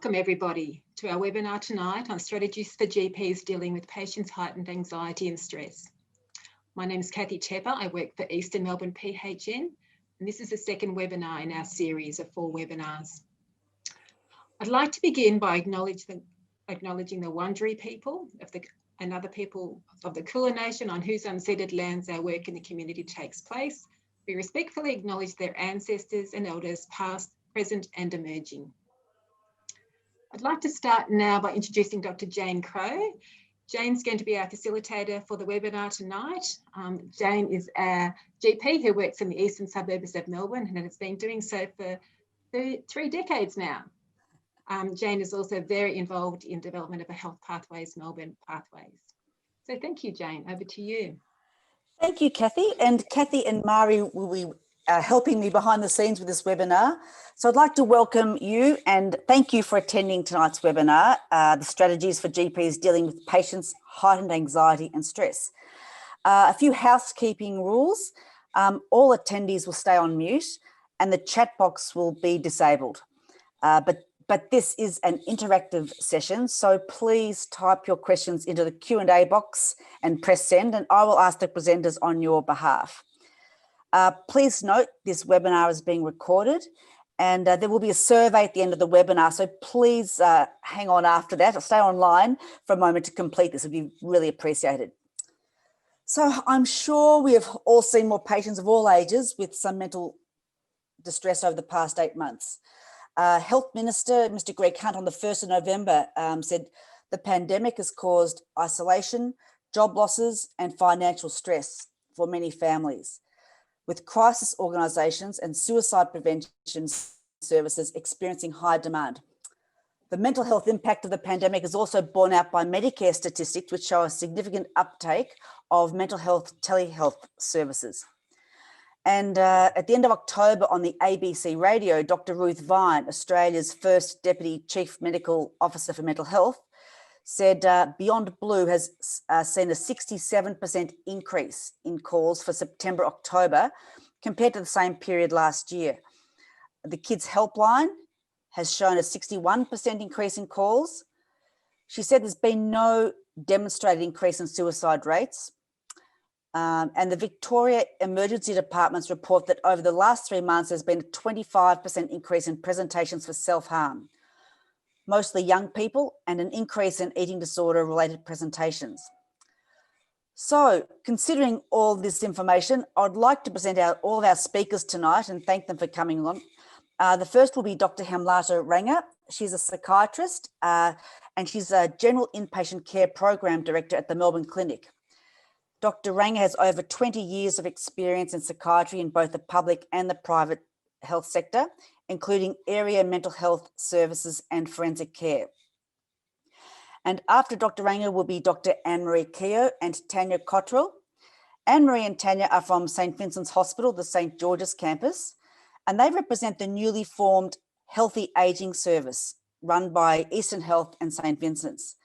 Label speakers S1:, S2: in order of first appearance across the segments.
S1: Welcome everybody to our webinar tonight on strategies for GPs dealing with patients' heightened anxiety and stress. My name is Kathy Tepper. I work for Eastern Melbourne PHN, and this is the second webinar in our series of 4 webinars. I'd like to begin by acknowledging the Wurundjeri people and other people of the Kulin Nation on whose unceded lands our work in the community takes place. We respectfully acknowledge their ancestors and elders past, present and emerging. I'd like to start now by introducing Dr. Jane Crowe. Jane's going to be our facilitator for the webinar tonight. Jane is our GP who works in the eastern suburbs of Melbourne and has been doing so for 3 decades now. Jane is also very involved in development of a Health Pathways Melbourne Pathways. So thank you, Jane. Over to you.
S2: Thank you, Kathy. And Kathy and Mari will be helping me behind the scenes with this webinar. So I'd like to welcome you and thank you for attending tonight's webinar, the strategies for GPs dealing with patients' heightened anxiety and stress. A few housekeeping rules. All attendees will stay on mute and the chat box will be disabled. But this is an interactive session, so please type your questions into the Q&A box and press send, and I will ask the presenters on your behalf. Please note this webinar is being recorded and there will be a survey at the end of the webinar, so please hang on after that or stay online for a moment to complete this. It would be really appreciated. So I'm sure we have all seen more patients of all ages with some mental distress over the past 8 months. Health Minister, Mr. Greg Hunt, on the 1st of November said the pandemic has caused isolation, job losses and financial stress for many families, with crisis organisations and suicide prevention services experiencing high demand. The mental health impact of the pandemic is also borne out by Medicare statistics, which show a significant uptake of mental health telehealth services. And at the end of October on the ABC radio, Dr. Ruth Vine, Australia's first Deputy Chief Medical Officer for Mental Health, said Beyond Blue has seen a 67% increase in calls for September-October compared to the same period last year. The Kids Helpline has shown a 61% increase in calls. She said there's been no demonstrated increase in suicide rates. And the Victoria Emergency Departments report that over the last 3 months, there's been a 25% increase in presentations for self-harm, mostly young people, and an increase in eating disorder related presentations. So considering all this information, I'd like to present all of our speakers tonight and thank them for coming along. The first will be Dr. Hemlata Ranga. She's a psychiatrist and she's a General Inpatient Care Program Director at the Melbourne Clinic. Dr. Ranga has over 20 years of experience in psychiatry in both the public and the private health sector, including area mental health services and forensic care. And after Dr. Ranga will be Dr. Anne-Marie Keogh and Tanya Cottrell. Anne-Marie and Tanya are from St. Vincent's Hospital, the St. George's campus, and they represent the newly formed Healthy Ageing Service run by Eastern Health and St. Vincent's.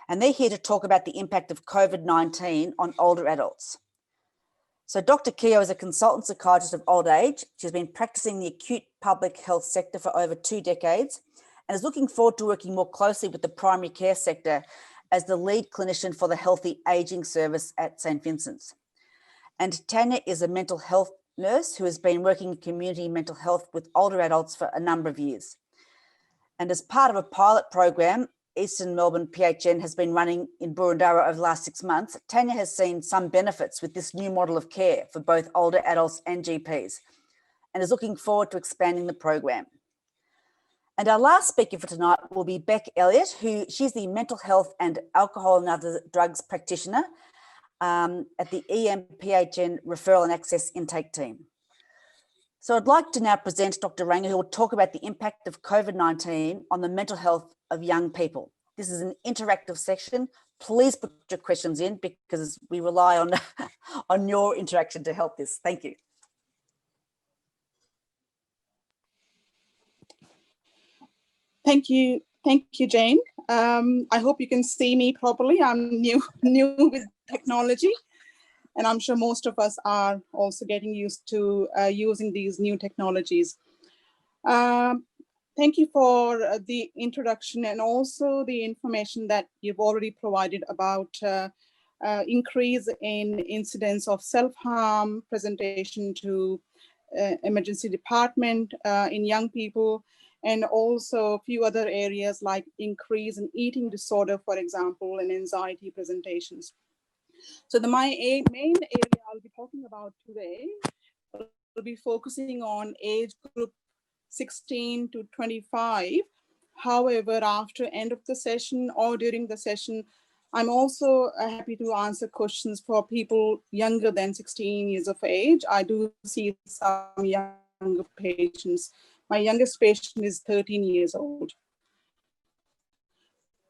S2: And they're here to talk about the impact of COVID-19 on older adults. So Dr. Keogh is a consultant psychiatrist of old age. She's been practicing the acute public health sector for over 2 decades and is looking forward to working more closely with the primary care sector as the lead clinician for the Healthy Ageing Service at St. Vincent's. And Tanya is a mental health nurse who has been working in community mental health with older adults for a number of years. And as part of a pilot program, Eastern Melbourne PHN has been running in Boroondara over the last 6 months. Tanya has seen some benefits with this new model of care for both older adults and GPs and is looking forward to expanding the program. And our last speaker for tonight will be Beck Elliott, she's the mental health and alcohol and other drugs practitioner at the EMPHN Referral and Access Intake Team. So I'd like to now present Dr. Ranga, who will talk about the impact of COVID-19 on the mental health of young people. This is an interactive section. Please put your questions in because we rely on, on your interaction to help this. Thank you.
S3: Thank you, Jane. I hope you can see me properly. I'm new with technology, and I'm sure most of us are also getting used to using these new technologies. Thank you for the introduction and also the information that you've already provided about increase in incidence of self-harm, presentation to emergency department in young people, and also a few other areas like increase in eating disorder, for example, and anxiety presentations. So my main area I'll be talking about today will be focusing on age group 16 to 25. However, after end of the session or during the session, I'm also happy to answer questions for people younger than 16 years of age. I do see some younger patients. My youngest patient is 13 years old.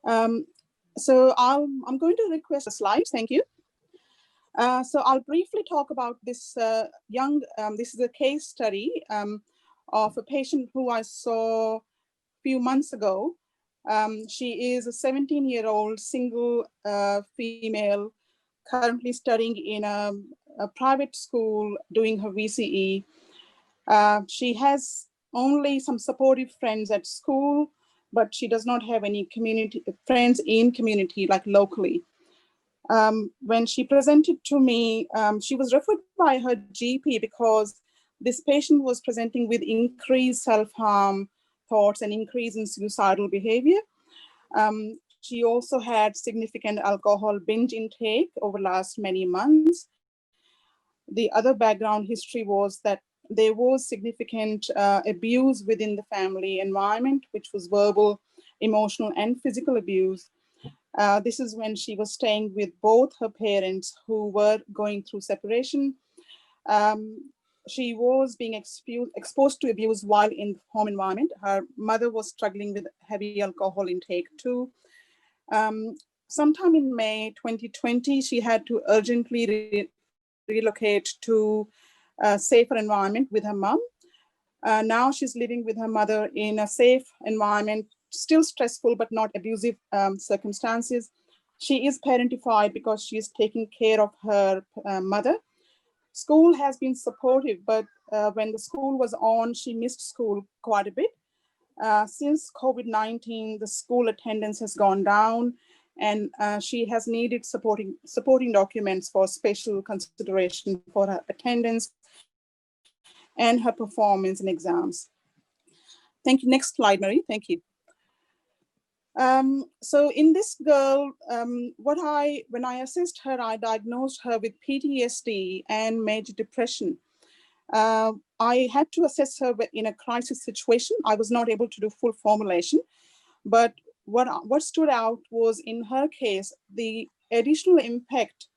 S3: So I'm going to request a slide. Thank you. So I'll briefly talk about this this is a case study of a patient who I saw a few months ago. She is a 17-year-old single female, currently studying in a private school doing her VCE. She has only some supportive friends at school, but she does not have any community friends in community, like locally. When she presented to me, she was referred by her GP because this patient was presenting with increased self-harm thoughts and increase in suicidal behavior. She also had significant alcohol binge intake over the last many months. The other background history was that there was significant abuse within the family environment, which was verbal, emotional, and physical abuse. This is when she was staying with both her parents who were going through separation. She was being exposed to abuse while in the home environment. Her mother was struggling with heavy alcohol intake too. Sometime in May 2020, she had to urgently relocate to a safer environment with her mom. Now she's living with her mother in a safe environment, still stressful, but not abusive circumstances. She is parentified because she is taking care of her mother. School has been supportive, but when the school was on, she missed school quite a bit. Since COVID-19, the school attendance has gone down, and she has needed supporting documents for special consideration for her attendance and her performance in exams. Thank you. Next slide, Mary. Thank you. So in this girl, when I assessed her, I diagnosed her with PTSD and major depression. I had to assess her in a crisis situation. I was not able to do full formulation, but what stood out was, in her case, the additional impact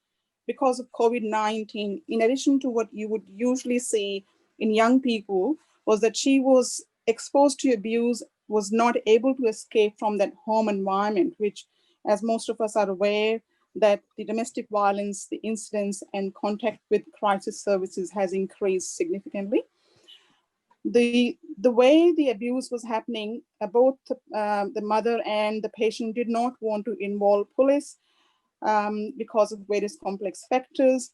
S3: because of COVID-19, in addition to what you would usually see in young people, was that she was exposed to abuse, was not able to escape from that home environment, which, as most of us are aware, that the domestic violence, the incidence and contact with crisis services has increased significantly. The way the abuse was happening, both the mother and the patient did not want to involve police because of various complex factors.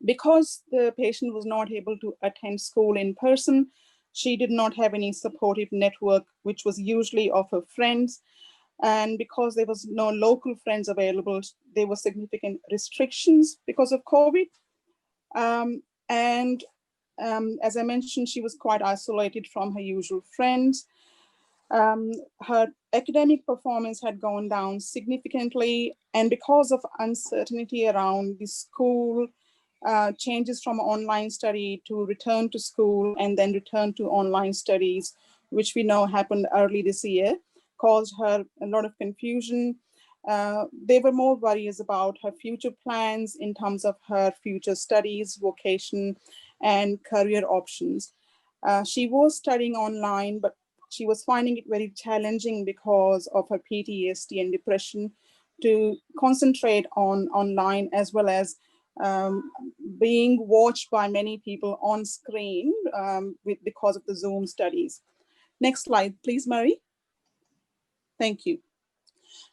S3: Because the patient was not able to attend school in person, she did not have any supportive network, which was usually of her friends. And because there was no local friends available, there were significant restrictions because of COVID. As I mentioned, she was quite isolated from her usual friends. Her academic performance had gone down significantly, and because of uncertainty around the school, changes from online study to return to school and then return to online studies, which we know happened early this year, caused her a lot of confusion. There were more worries about her future plans in terms of her future studies, vocation, and career options. She was studying online, but she was finding it very challenging because of her PTSD and depression to concentrate on online, as well as being watched by many people on screen because of the Zoom studies. Next slide, please, Mary. Thank you.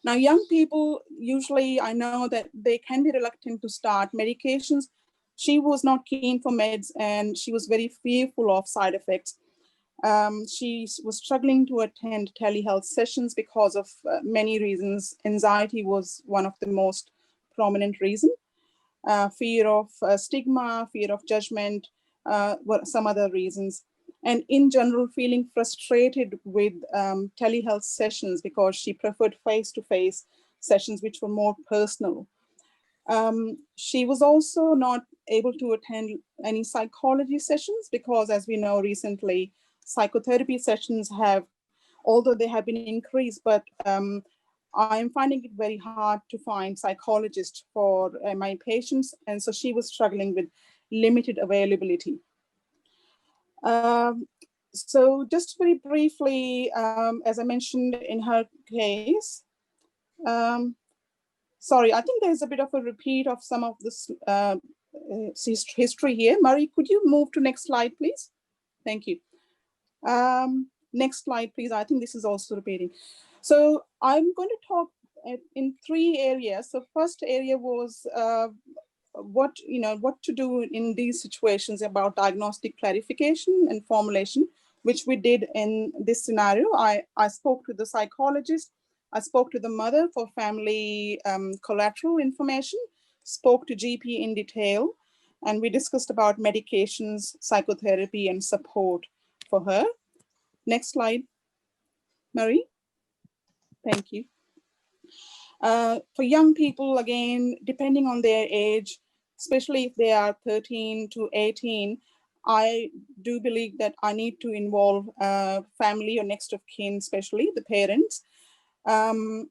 S3: Now, young people, usually I know that they can be reluctant to start medications. She was not keen for meds and she was very fearful of side effects. She was struggling to attend telehealth sessions because of many reasons. Anxiety was one of the most prominent reasons. Fear of stigma, fear of judgment, were some other reasons. And in general, feeling frustrated with telehealth sessions because she preferred face-to-face sessions, which were more personal. She was also not able to attend any psychology sessions because, as we know recently, psychotherapy sessions have, although they have been increased, but I'm finding it very hard to find psychologists for my patients. And so she was struggling with limited availability. So just very briefly, as I mentioned in her case, sorry, I think there's a bit of a repeat of some of this history here. Marie, could you move to next slide, please? Thank you. Next slide, please. I think this is also repeating. So I'm going to talk in 3 areas. So first area was what to do in these situations about diagnostic clarification and formulation, which we did in this scenario. I spoke to the psychologist. I spoke to the mother for family collateral information, spoke to GP in detail, and we discussed about medications, psychotherapy, and support for her. Next slide, Marie. Thank you. For young people, again, depending on their age, especially if they are 13 to 18, I do believe that I need to involve family or next of kin, especially the parents. And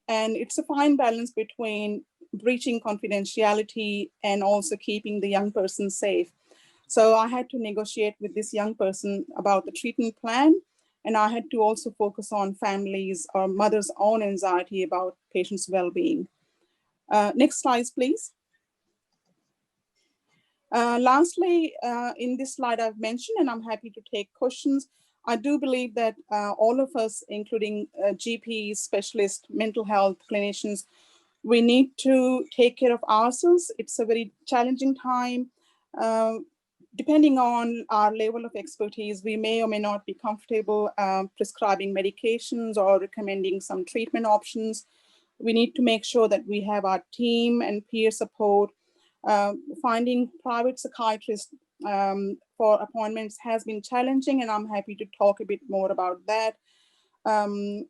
S3: it's a fine balance between breaching confidentiality and also keeping the young person safe. So I had to negotiate with this young person about the treatment plan. And I had to also focus on families or mother's own anxiety about patients' well-being. Next slide, please. Lastly, in this slide I've mentioned, and I'm happy to take questions, I do believe that all of us, including GPs, specialists, mental health clinicians, we need to take care of ourselves. It's a very challenging time. Depending on our level of expertise, we may or may not be comfortable prescribing medications or recommending some treatment options. We need to make sure that we have our team and peer support. Finding private psychiatrists for appointments has been challenging, and I'm happy to talk a bit more about that. And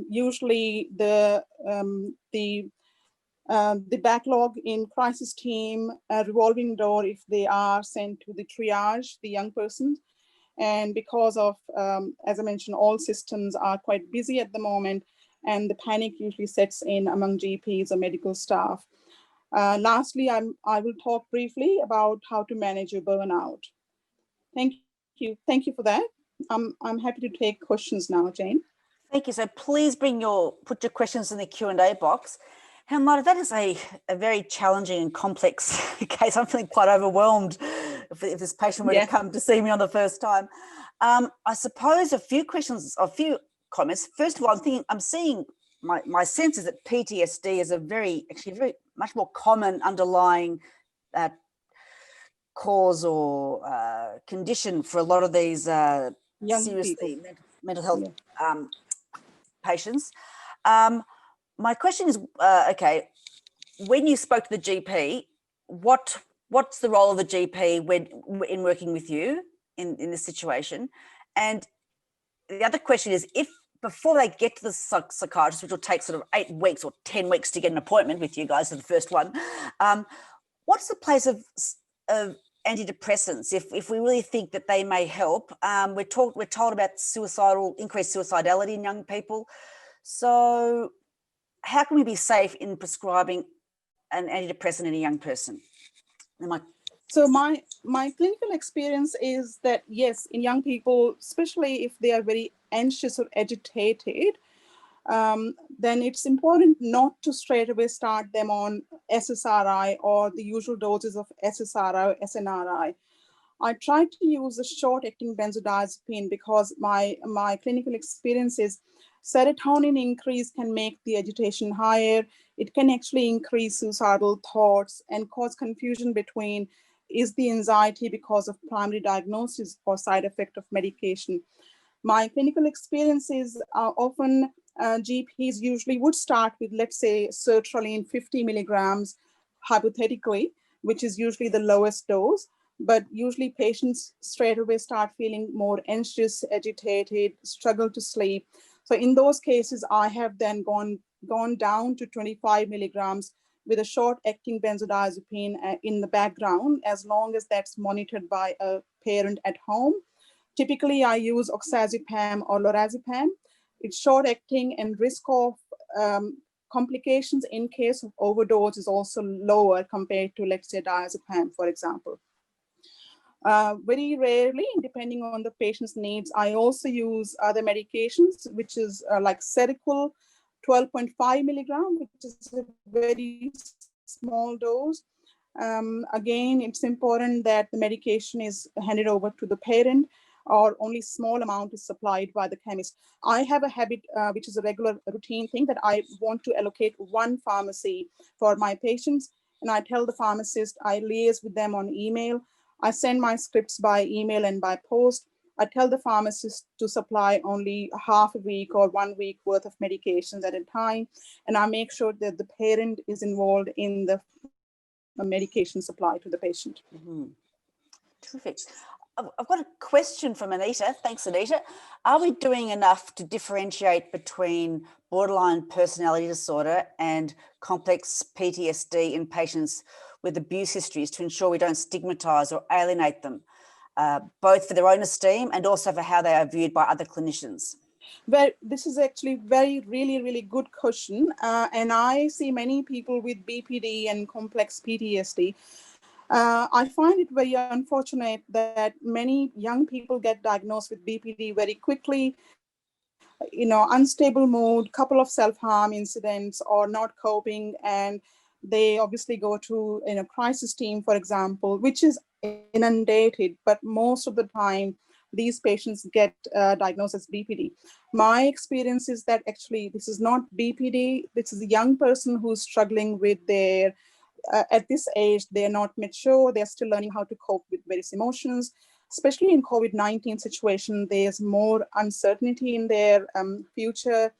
S3: usually the backlog in crisis team, revolving door if they are sent to the triage, the young person. And because of, as I mentioned, all systems are quite busy at the moment, and the panic usually sets in among GPs or medical staff. Lastly, I will talk briefly about how to manage your burnout. Thank you. Thank you for that. I'm happy to take questions now, Jane.
S2: Thank you. So please put your questions in the Q&A box. Hemlata, that is a very challenging and complex case. I'm feeling quite overwhelmed if this patient were to come to see me on the first time. I suppose a few comments. First of all, I'm seeing my sense is that PTSD is a very much more common underlying cause or condition for a lot of these seriously mental health patients. My question is, okay, when you spoke to the GP, what's the role of the GP in working with you in this situation? And the other question is, if before they get to the psychiatrist, which will take sort of 8 weeks or 10 weeks to get an appointment with you guys for the first one, what's the place of antidepressants if we really think that they may help? We're told about increased suicidality in young people. So how can we be safe in prescribing an antidepressant in a young person?
S3: So my clinical experience is that, yes, in young people, especially if they are very anxious or agitated, then it's important not to straight away start them on SSRI or the usual doses of SSRI or SNRI. I try to use a short-acting benzodiazepine because my clinical experience is serotonin increase can make the agitation higher. It can actually increase suicidal thoughts and cause confusion between is the anxiety because of primary diagnosis or side effect of medication? My clinical experiences are often GPs usually would start with, let's say, sertraline 50 milligrams, hypothetically, which is usually the lowest dose. But usually patients straight away start feeling more anxious, agitated, struggle to sleep. So in those cases, I have then gone down to 25 milligrams with a short-acting benzodiazepine in the background, as long as that's monitored by a parent at home. Typically, I use oxazepam or lorazepam. It's short-acting, and risk of complications in case of overdose is also lower compared to, let's say, diazepam, for example. Very rarely, depending on the patient's needs, I also use other medications, which is like Seroquel, 12.5 milligram, which is a very small dose. Again, it's important that the medication is handed over to the parent, or only small amount is supplied by the chemist. I have a habit, which is a regular routine thing, that I want to allocate one pharmacy for my patients. And I tell the pharmacist, I liaise with them on email. I send my scripts by email and by post. I tell the pharmacist to supply only half a week or 1 week worth of medications at a time. And I make sure that the parent is involved in the medication supply to the patient.
S2: Mm-hmm. Terrific. I've got a question from Anita. Thanks, Anita. Are we doing enough to differentiate between borderline personality disorder and complex PTSD in patients with abuse histories to ensure we don't stigmatise or alienate them, both for their own esteem and also for how they are viewed by other clinicians?
S3: Well, this is actually really good question. And I see many people with BPD and complex PTSD. I find it very unfortunate that many young people get diagnosed with BPD very quickly. Unstable mood, couple of self-harm incidents, or not coping, and they obviously go to crisis team, for example, which is inundated, but most of the time these patients get diagnosed as BPD. My experience is that actually this is not BPD. This is a young person who's struggling with their at this age, they're not mature. They're still learning how to cope with various emotions. Especially in COVID-19 situation, there's more uncertainty in their future.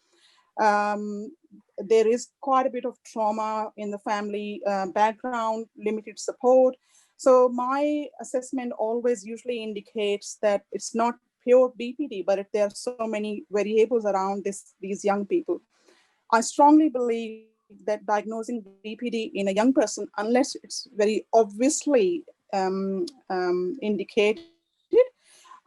S3: There is quite a bit of trauma in the family background, limited support. So my assessment always usually indicates that it's not pure BPD, but if there are so many variables around these young people. I strongly believe that diagnosing BPD in a young person, unless it's very obviously indicated,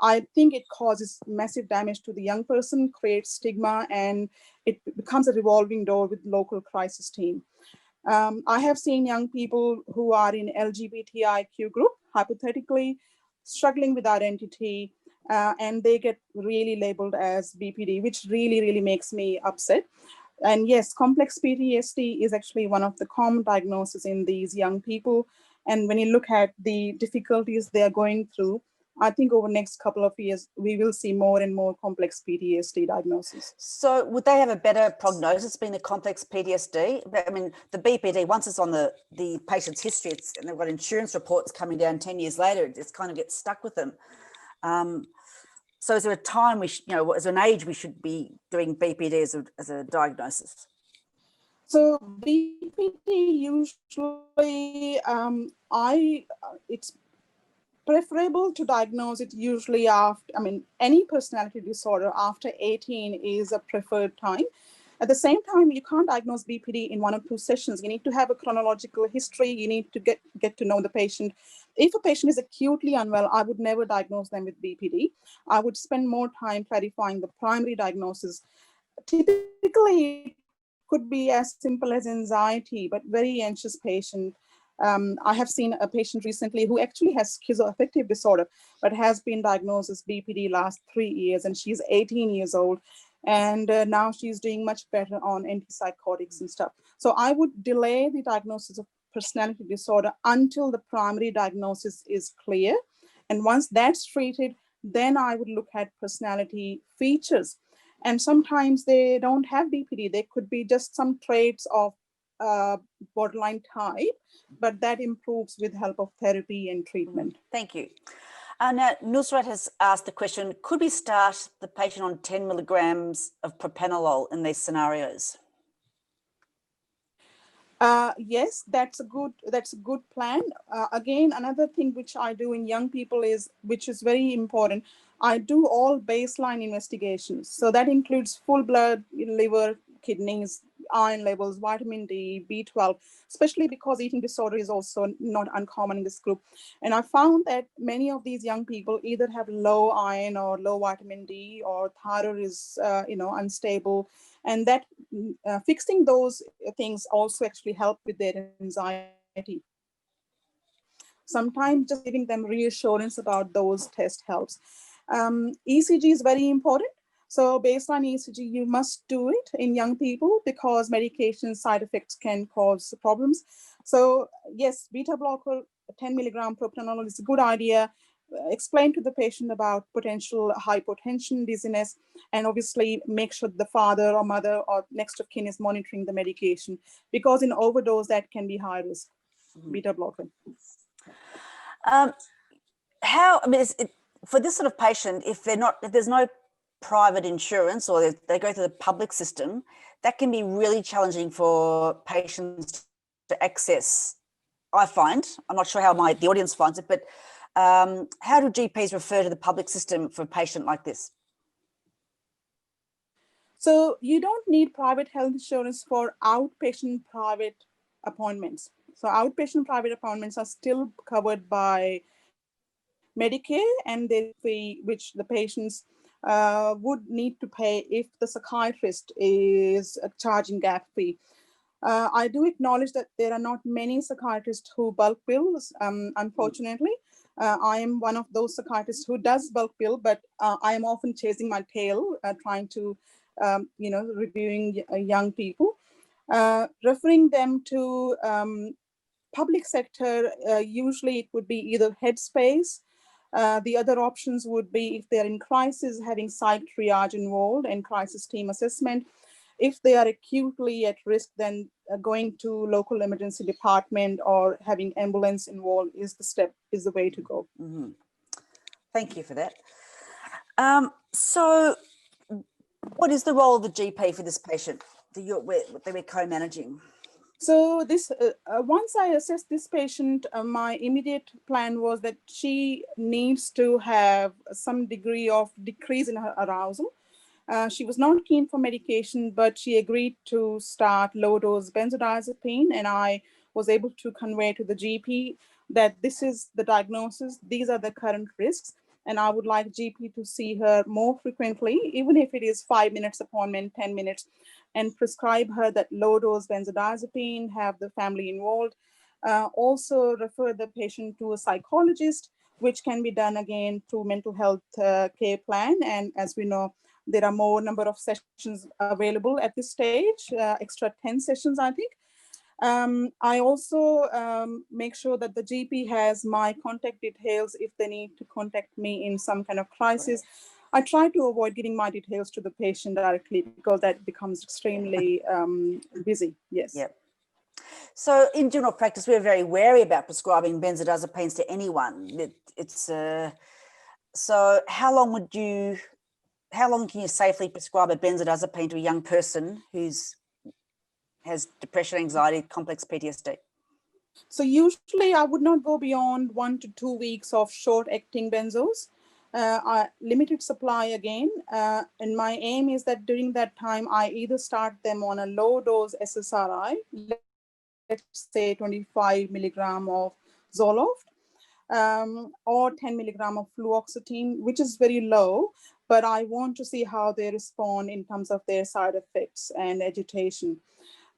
S3: I think it causes massive damage to the young person, creates stigma, and it becomes a revolving door with local crisis team. I have seen young people who are in LGBTIQ group, hypothetically, struggling with identity, and they get really labeled as BPD, which really makes me upset. And yes, complex PTSD is actually one of the common diagnoses in these young people. And when you look at the difficulties they're going through, I think over the next couple of years, we will see more and more complex PTSD diagnoses.
S2: So would they have a better prognosis being a complex PTSD? I mean, the BPD, once it's on the patient's history, and they've got insurance reports coming down 10 years later, it just kind of gets stuck with them. So is there a time as an age we should be doing BPD as a diagnosis?
S3: So BPD usually, it's preferable to diagnose it usually after, any personality disorder after 18 is a preferred time. At the same time, you can't diagnose BPD in 1 or 2 sessions. You need to have a chronological history. You need to get to know the patient. If a patient is acutely unwell, I would never diagnose them with BPD. I would spend more time clarifying the primary diagnosis. Typically, it could be as simple as anxiety, but very anxious patient. I have seen a patient recently who actually has schizoaffective disorder, but has been diagnosed as BPD last 3 years, and she's 18 years old. And now she's doing much better on antipsychotics and stuff. So I would delay the diagnosis of personality disorder until the primary diagnosis is clear. And once that's treated, then I would look at personality features. And sometimes they don't have BPD. They could be just some traits of borderline type, but that improves with help of therapy and treatment.
S2: Thank you. Now, Nusrat has asked the question, could we start the patient on 10 milligrams of propranolol in these scenarios?
S3: Yes, that's a good plan. Again, another thing which I do in young people is, which is very important, I do all baseline investigations. So that includes full blood, liver, kidneys, iron levels, vitamin D, B12, especially because eating disorder is also not uncommon in this group. And I found that many of these young people either have low iron or low vitamin D, or thyroid is, unstable. And that fixing those things also actually help with their anxiety. Sometimes just giving them reassurance about those tests helps. ECG is very important. So baseline ECG, you must do it in young people because medication side effects can cause problems. So yes, beta blocker, 10 milligram propranolol is a good idea. Explain to the patient about potential hypotension, dizziness, and obviously make sure the father or mother or next of kin is monitoring the medication, because in overdose that can be high risk. Beta blocker.
S2: For this sort of patient, if there's no private insurance or they go through the public system, that can be really challenging for patients to access. I find, I'm not sure how the audience finds it, but how do GPs refer to the public system for a patient like this?
S3: So you don't need private health insurance for outpatient private appointments. So outpatient private appointments are still covered by Medicare, and there's a fee which the patients would need to pay if the psychiatrist is charging gap fee. I do acknowledge that there are not many psychiatrists who bulk bills, unfortunately. I am one of those psychiatrists who does bulk bill, but I am often chasing my tail, trying to, reviewing young people. Referring them to public sector, usually it would be either Headspace. The other options would be, if they're in crisis, having psych triage involved and crisis team assessment. If they are acutely at risk, then going to local emergency department or having ambulance involved is the way to go.
S2: Mm-hmm. Thank you for that. So what is the role of the GP for this patient that we're co-managing?
S3: So this, once I assessed this patient, my immediate plan was that she needs to have some degree of decrease in her arousal. She was not keen for medication, but she agreed to start low-dose benzodiazepine, and I was able to convey to the GP that this is the diagnosis, these are the current risks, and I would like GP to see her more frequently, even if it is 5 minutes appointment, 10 minutes, and prescribe her that low-dose benzodiazepine, have the family involved. Also refer the patient to a psychologist, which can be done again through mental health care plan. And as we know, there are more number of sessions available at this stage, extra 10 sessions, I think. I also make sure that the GP has my contact details if they need to contact me in some kind of crisis. I try to avoid giving my details to the patient directly because that becomes extremely busy. Yes.
S2: Yep. So in general practice, we're very wary about prescribing benzodiazepines to anyone. So how long can you safely prescribe a benzodiazepine to a young person has depression, anxiety, complex PTSD?
S3: So usually I would not go beyond 1 to 2 weeks of short-acting benzos. Limited supply again, and my aim is that during that time I either start them on a low-dose SSRI, let's say 25 milligram of Zoloft, or 10 milligram of fluoxetine, which is very low, but I want to see how they respond in terms of their side effects and agitation.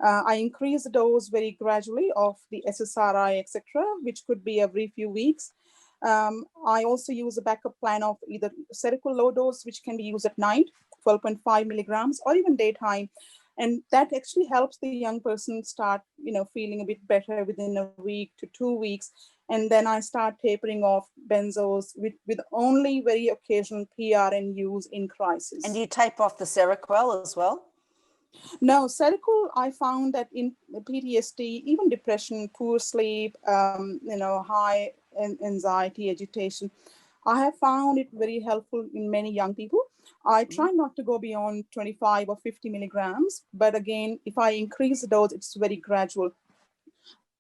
S3: I increase the dose very gradually of the SSRI, etc., which could be every few weeks. I also use a backup plan of either Seroquel low dose, which can be used at night, 12.5 milligrams, or even daytime. And that actually helps the young person start, feeling a bit better within a week to 2 weeks. And then I start tapering off benzos with only very occasional PRN use in crisis.
S2: And do you tape off the Seroquel as well?
S3: No, Seroquel, I found that in PTSD, even depression, poor sleep, high anxiety, agitation, I have found it very helpful in many young people. I try not to go beyond 25 or 50 milligrams, but again, if I increase the dose, it's very gradual.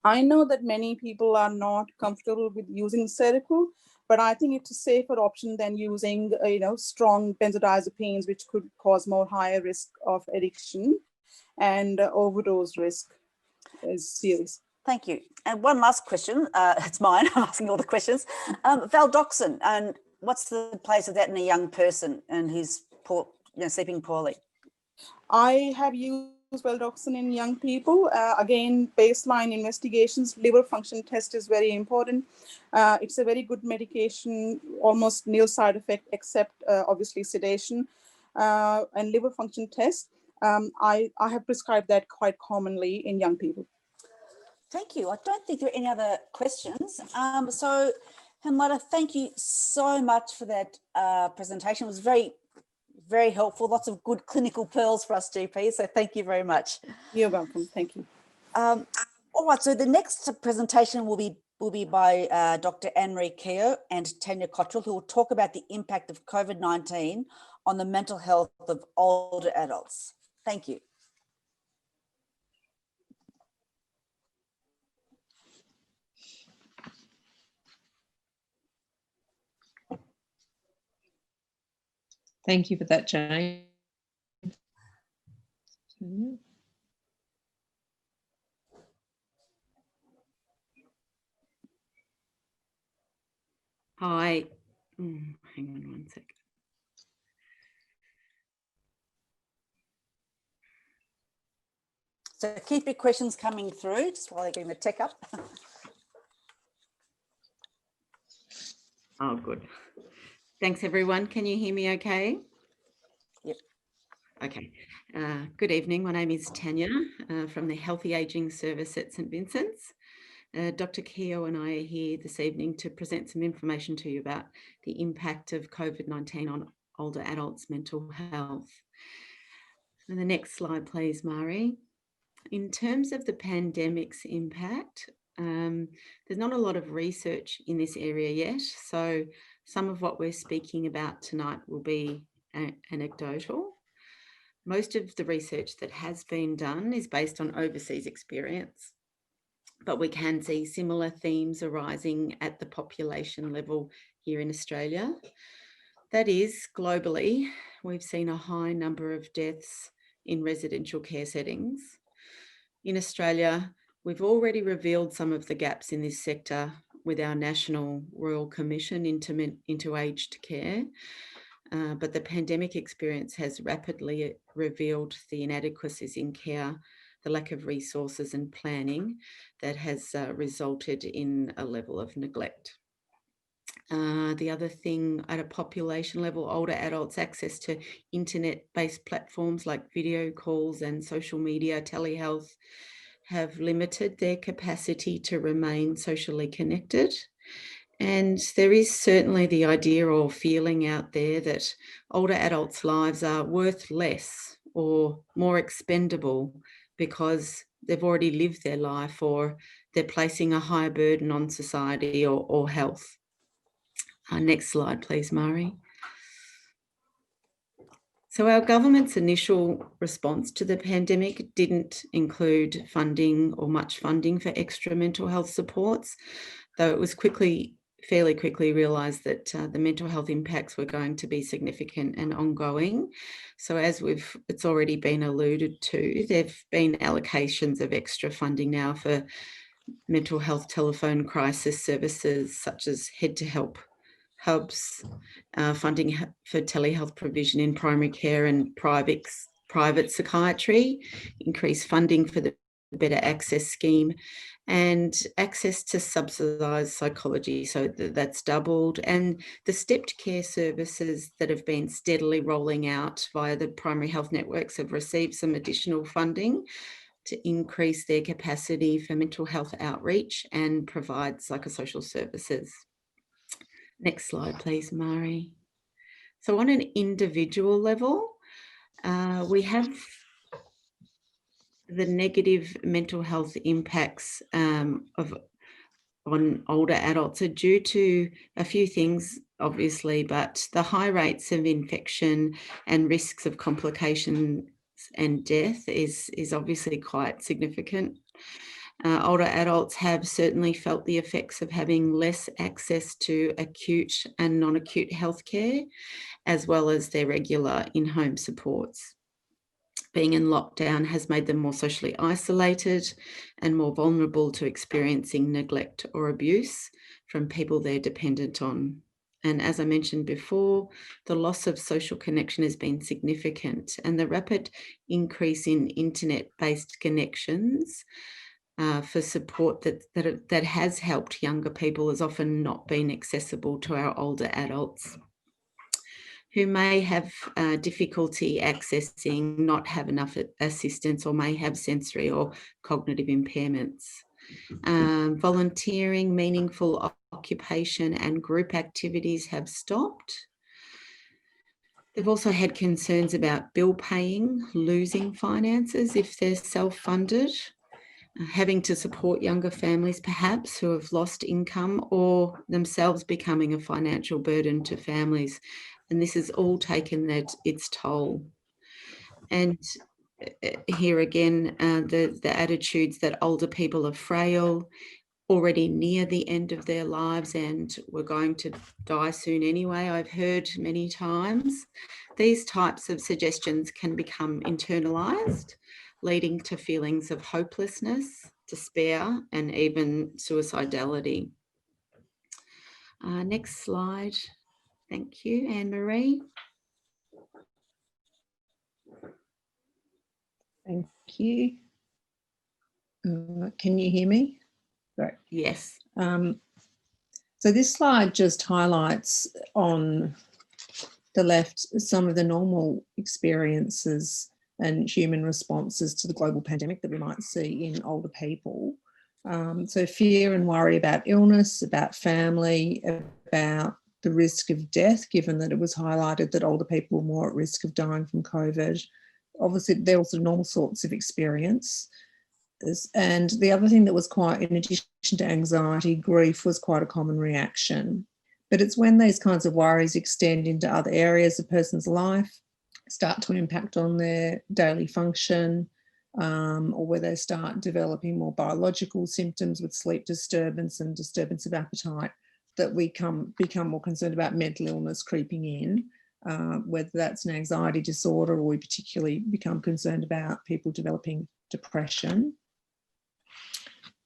S3: I know that many people are not comfortable with using Seroquel, but I think it's a safer option than using, strong benzodiazepines, which could cause more higher risk of addiction, and overdose risk is serious.
S2: Thank you. And one last question. It's mine. I'm asking all the questions. Valdoxin, and what's the place of that in a young person and who's poor, sleeping poorly?
S3: I have used Valdoxin in young people. Again, baseline investigations, liver function test is very important. It's a very good medication, almost nil side effect, except obviously sedation and liver function test. I have prescribed that quite commonly in young people.
S2: Thank you. I don't think there are any other questions. So, Hemlata, thank you so much for that presentation. It was very, very helpful. Lots of good clinical pearls for us GPs. So thank you very much.
S3: You're welcome. Thank you.
S2: All right. So the next presentation will be by Dr. Anne-Marie Keogh and Tanya Cottrell, who will talk about the impact of COVID-19 on the mental health of older adults. Thank you.
S4: Thank you for that, Jane.
S5: Hi. Hang on one second.
S2: So keep your questions coming through just while they're getting the tech up.
S5: Oh, good. Thanks, everyone. Can you hear me okay?
S2: Yep.
S5: Okay. Good evening. My name is Tanya from the Healthy Ageing Service at St Vincent's. Dr. Keogh and I are here this evening to present some information to you about the impact of COVID-19 on older adults' mental health. And the next slide, please, Mari. In terms of the pandemic's impact, there's not a lot of research in this area yet, so some of what we're speaking about tonight will be anecdotal. Most of the research that has been done is based on overseas experience, but we can see similar themes arising at the population level here in Australia. That is, globally, we've seen a high number of deaths in residential care settings. In Australia, we've already revealed some of the gaps in this sector with our National Royal Commission into aged care, but the pandemic experience has rapidly revealed the inadequacies in care, the lack of resources and planning that has resulted in a level of neglect. The other thing at a population level, older adults' access to internet-based platforms like video calls and social media, telehealth, have limited their capacity to remain socially connected. And there is certainly the idea or feeling out there that older adults' lives are worth less or more expendable because they've already lived their life, or they're placing a higher burden on society or health. Next slide, please, Mari. So our government's initial response to the pandemic didn't include funding or much funding for extra mental health supports, though it was fairly quickly realised that the mental health impacts were going to be significant and ongoing. So as it's already been alluded to, there've been allocations of extra funding now for mental health telephone crisis services such as Head to Help hubs, funding for telehealth provision in primary care and private psychiatry, increased funding for the Better Access Scheme, and access to subsidised psychology, so that's doubled, and the stepped care services that have been steadily rolling out via the primary health networks have received some additional funding to increase their capacity for mental health outreach and provide psychosocial services. Next slide, please, Mari. So on an individual level, we have the negative mental health impacts on older adults are due to a few things, obviously, but the high rates of infection and risks of complications and death is obviously quite significant. Older adults have certainly felt the effects of having less access to acute and non-acute healthcare, as well as their regular in-home supports. Being in lockdown has made them more socially isolated and more vulnerable to experiencing neglect or abuse from people they're dependent on. And as I mentioned before, the loss of social connection has been significant, and the rapid increase in internet-based connections for support that has helped younger people has often not been accessible to our older adults, who may have difficulty accessing, not have enough assistance, or may have sensory or cognitive impairments. Volunteering, meaningful occupation and group activities have stopped. They've also had concerns about bill paying, losing finances if they're self-funded, having to support younger families perhaps who have lost income, or themselves becoming a financial burden to families. And this has all taken its toll. And here again, the attitudes that older people are frail, already near the end of their lives, and we're going to die soon anyway, I've heard many times. These types of suggestions can become internalised, leading to feelings of hopelessness, despair, and even suicidality. Next slide. Thank you, Anne-Marie.
S4: Thank you. Can you hear me? Great.
S5: Yes.
S4: So this slide just highlights on the left some of the normal experiences and human responses to the global pandemic that we might see in older people. So fear and worry about illness, about family, about the risk of death, given that it was highlighted that older people were more at risk of dying from COVID. Obviously, there were also normal sorts of experience. And the other thing that was quite, in addition to anxiety, grief was quite a common reaction. But it's when these kinds of worries extend into other areas of a person's life, start to impact on their daily function, or where they start developing more biological symptoms with sleep disturbance and disturbance of appetite, that we become more concerned about mental illness creeping in, whether that's an anxiety disorder, or we particularly become concerned about people developing depression.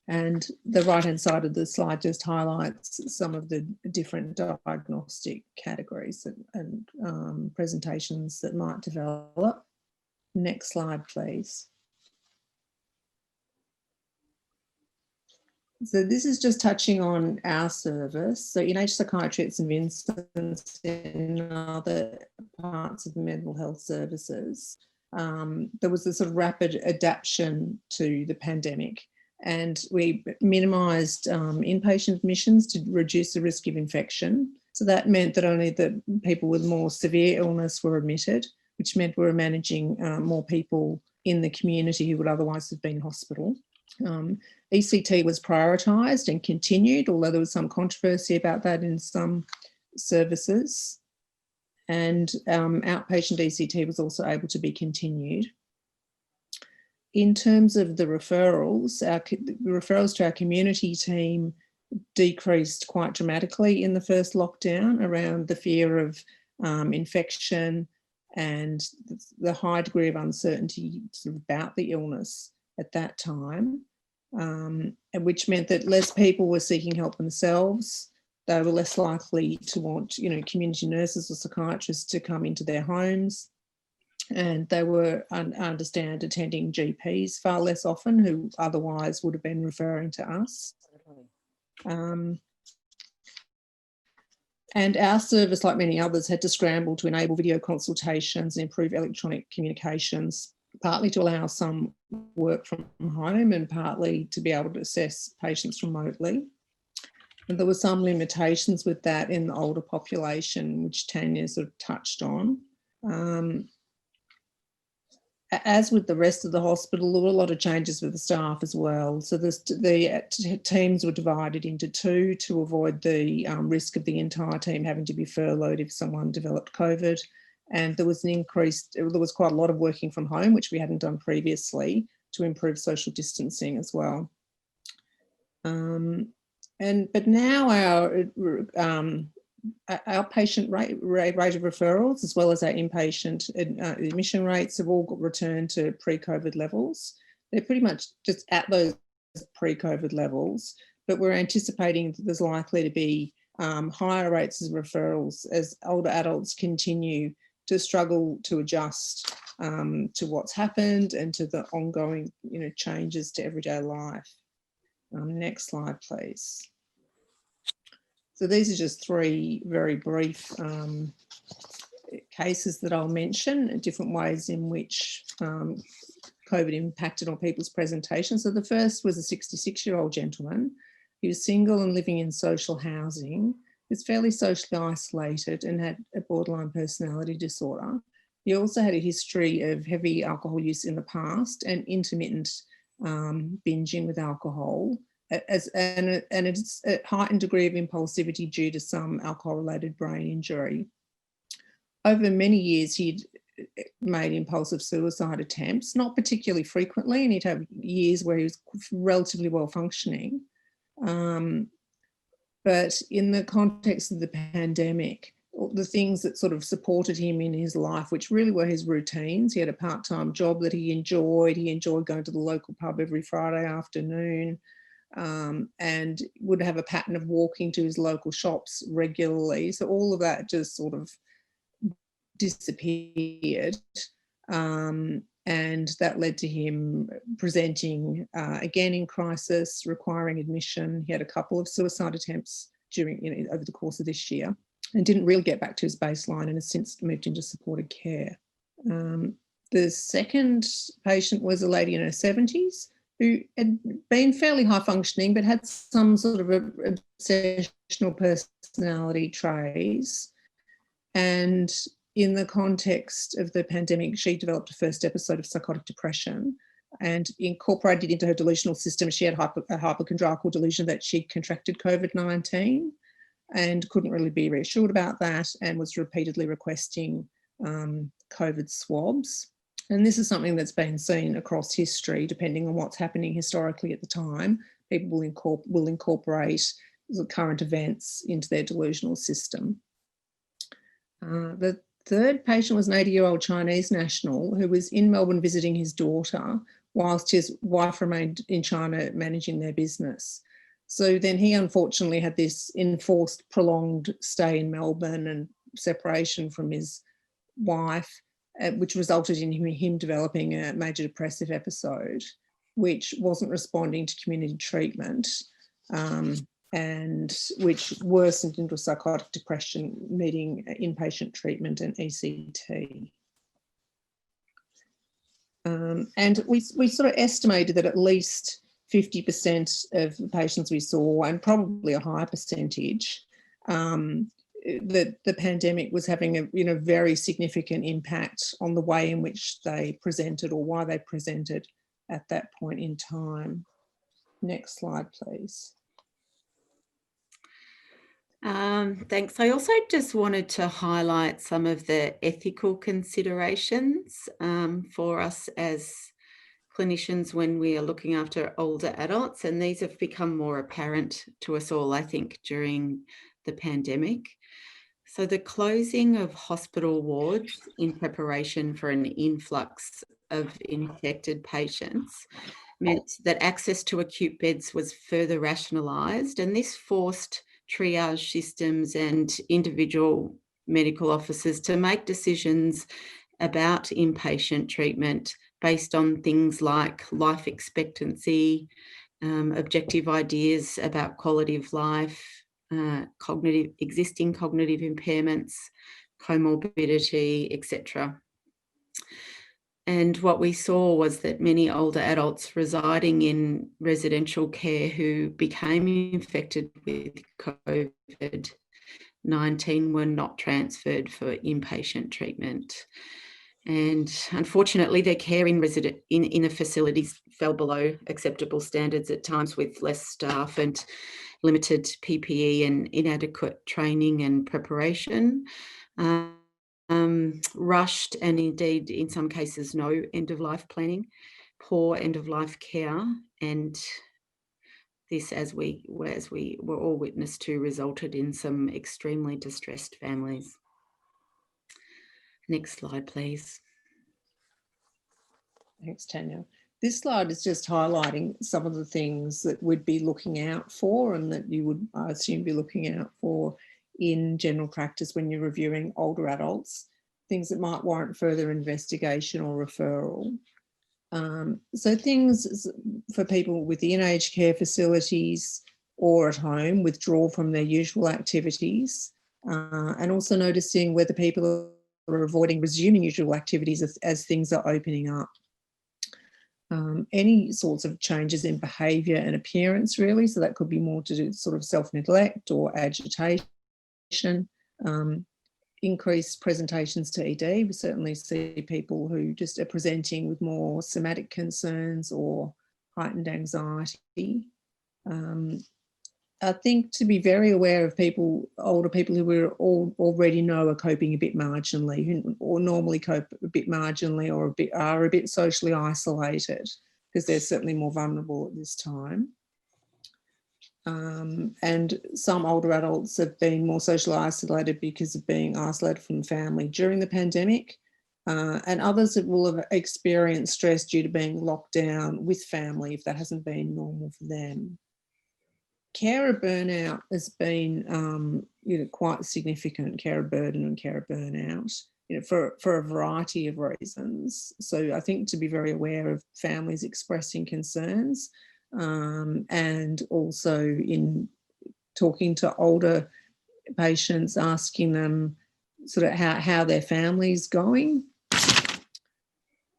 S4: And the right-hand side of the slide just highlights some of the different diagnostic categories and presentations that might develop. Next slide, please. So this is just touching on our service. So in Psychiatry at St Vincent's, in other parts of the mental health services, there was a sort of rapid adaptation to the pandemic, and we minimised inpatient admissions to reduce the risk of infection. So that meant that only the people with more severe illness were admitted, which meant we were managing more people in the community who would otherwise have been in hospital. ECT was prioritised and continued, although there was some controversy about that in some services. And outpatient ECT was also able to be continued. In terms of the referrals, the referrals to our community team decreased quite dramatically in the first lockdown around the fear of infection and the high degree of uncertainty sort of about the illness at that time, which meant that less people were seeking help themselves. They were less likely to want, community nurses or psychiatrists to come into their homes. And they were, I understand, attending GPs far less often, who otherwise would have been referring to us. And our service, like many others, had to scramble to enable video consultations and improve electronic communications, partly to allow some work from home and partly to be able to assess patients remotely. And there were some limitations with that in the older population, which Tanya sort of touched on. as with the rest of the hospital, there were a lot of changes with the staff as well. So the teams were divided into two to avoid the risk of the entire team having to be furloughed if someone developed COVID. And there was quite a lot of working from home, which we hadn't done previously, to improve social distancing as well. But now our outpatient rate of referrals, as well as our inpatient admission rates, have all returned to pre-COVID levels. They're pretty much just at those pre-COVID levels, but we're anticipating that there's likely to be higher rates of referrals as older adults continue to struggle to adjust to what's happened and to the ongoing, changes to everyday life. Next slide, please. So these are just three very brief cases that I'll mention, different ways in which COVID impacted on people's presentation. So the first was a 66-year-old gentleman. He was single and living in social housing. He was fairly socially isolated and had a borderline personality disorder. He also had a history of heavy alcohol use in the past and intermittent binging with alcohol, and it's a heightened degree of impulsivity due to some alcohol-related brain injury. Over many years, he'd made impulsive suicide attempts, not particularly frequently, and he'd have years where he was relatively well functioning. But in the context of the pandemic, the things that sort of supported him in his life, which really were his routines. He had a part-time job that he enjoyed. He enjoyed going to the local pub every Friday afternoon. And would have a pattern of walking to his local shops regularly. So all of that just sort of disappeared. And that led to him presenting again in crisis, requiring admission. He had a couple of suicide attempts over the course of this year and didn't really get back to his baseline and has since moved into supported care. The second patient was a lady in her 70s who had been fairly high functioning, but had some sort of obsessional personality traits. And in the context of the pandemic, she developed a first episode of psychotic depression and incorporated into her delusional system. She had a hypochondriacal delusion that she'd contracted COVID-19 and couldn't really be reassured about that, and was repeatedly requesting COVID swabs. And this is something that's been seen across history, depending on what's happening historically at the time. People will incorporate the current events into their delusional system. The third patient was an 80-year-old Chinese national who was in Melbourne visiting his daughter whilst his wife remained in China managing their business. So then he unfortunately had this enforced prolonged stay in Melbourne and separation from his wife, which resulted in him developing a major depressive episode, which wasn't responding to community treatment, and which worsened into psychotic depression, needing inpatient treatment and ECT. And we sort of estimated that at least 50% of the patients we saw, and probably a higher percentage, that the pandemic was having a very significant impact on the way in which they presented or why they presented at that point in time. Next slide, please.
S5: Thanks. I also just wanted to highlight some of the ethical considerations for us as clinicians when we are looking after older adults, and these have become more apparent to us all, I think, during the pandemic. So the closing of hospital wards in preparation for an influx of infected patients meant that access to acute beds was further rationalised, and this forced triage systems and individual medical officers to make decisions about inpatient treatment based on things like life expectancy, objective ideas about quality of life, existing cognitive impairments, comorbidity, etc. And what we saw was that many older adults residing in residential care who became infected with COVID-19 were not transferred for inpatient treatment. And unfortunately, their care in the facilities fell below acceptable standards at times, with less staff and limited PPE and inadequate training and preparation. Rushed and indeed, in some cases, no end-of-life planning, poor end-of-life care, and this, as we were all witness to, resulted in some extremely distressed families. Next slide, please.
S4: Thanks, Tanya. This slide is just highlighting some of the things that we'd be looking out for and that you would, I assume, be looking out for in general practice when you're reviewing older adults, things that might warrant further investigation or referral. So things for people within aged care facilities or at home, withdraw from their usual activities, and also noticing whether people are avoiding resuming usual activities as things are opening up. Any sorts of changes in behaviour and appearance, really, so that could be more to do with sort of self-neglect or agitation. Increased presentations to ED. We certainly see people who just are presenting with more somatic concerns or heightened anxiety. I think to be very aware of people, older people who we already know are coping a bit marginally, or normally cope a bit marginally, or are a bit socially isolated, because they're certainly more vulnerable at this time. And some older adults have been more socially isolated because of being isolated from family during the pandemic, and others will have experienced stress due to being locked down with family if that hasn't been normal for them. Carer burnout has been quite significant, carer burden and carer burnout, for a variety of reasons. So I think to be very aware of families expressing concerns, and also in talking to older patients, asking them sort of how their family's going.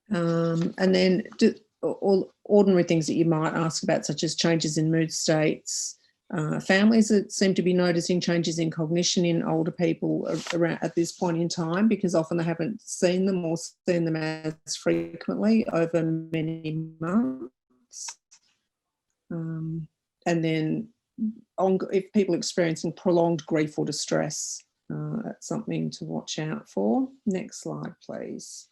S4: And then all ordinary things that you might ask about, such as changes in mood states. Families that seem to be noticing changes in cognition in older people around at this point in time, because often they haven't seen them or seen them as frequently over many months. And then if people are experiencing prolonged grief or distress, that's something to watch out for. Next slide, please.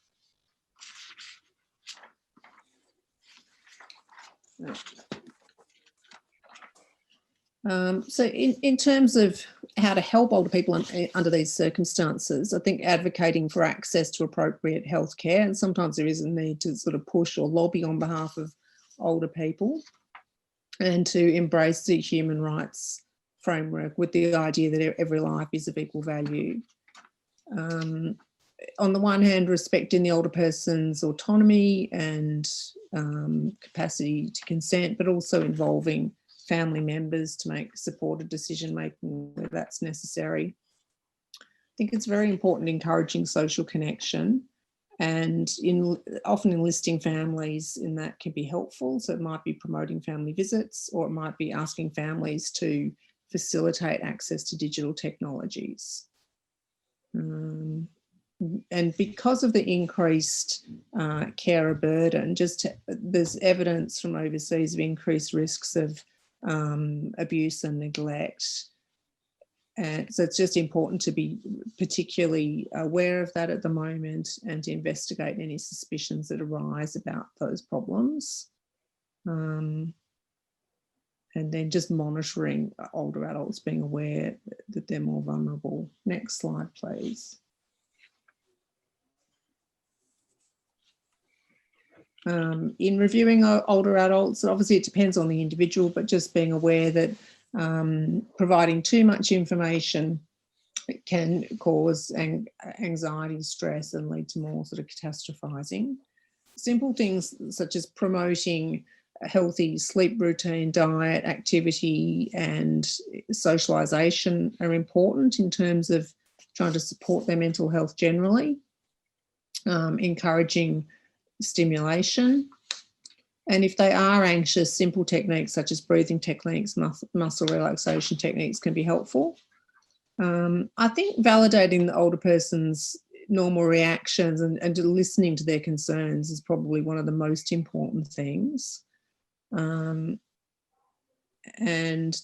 S4: So in terms of how to help older people under these circumstances, I think advocating for access to appropriate healthcare, and sometimes there is a need to sort of push or lobby on behalf of older people, and to embrace the human rights framework with the idea that every life is of equal value. On the one hand, respecting the older person's autonomy and capacity to consent, but also involving family members to make supported decision making where that's necessary. I think it's very important encouraging social connection, and often enlisting families in that can be helpful. So it might be promoting family visits, or it might be asking families to facilitate access to digital technologies. And because of the increased carer burden, there's evidence from overseas of increased risks of abuse and neglect. And so it's just important to be particularly aware of that at the moment, and to investigate any suspicions that arise about those problems. And then just monitoring older adults, being aware that they're more vulnerable. Next slide, please. In reviewing older adults, obviously it depends on the individual, but just being aware that providing too much information can cause anxiety, stress, and lead to more sort of catastrophising. Simple things such as promoting a healthy sleep routine, diet, activity, and socialisation are important in terms of trying to support their mental health generally. Encouraging stimulation, and if they are anxious, simple techniques such as breathing techniques, muscle relaxation techniques can be helpful. I think validating the older person's normal reactions and listening to their concerns is probably one of the most important things. And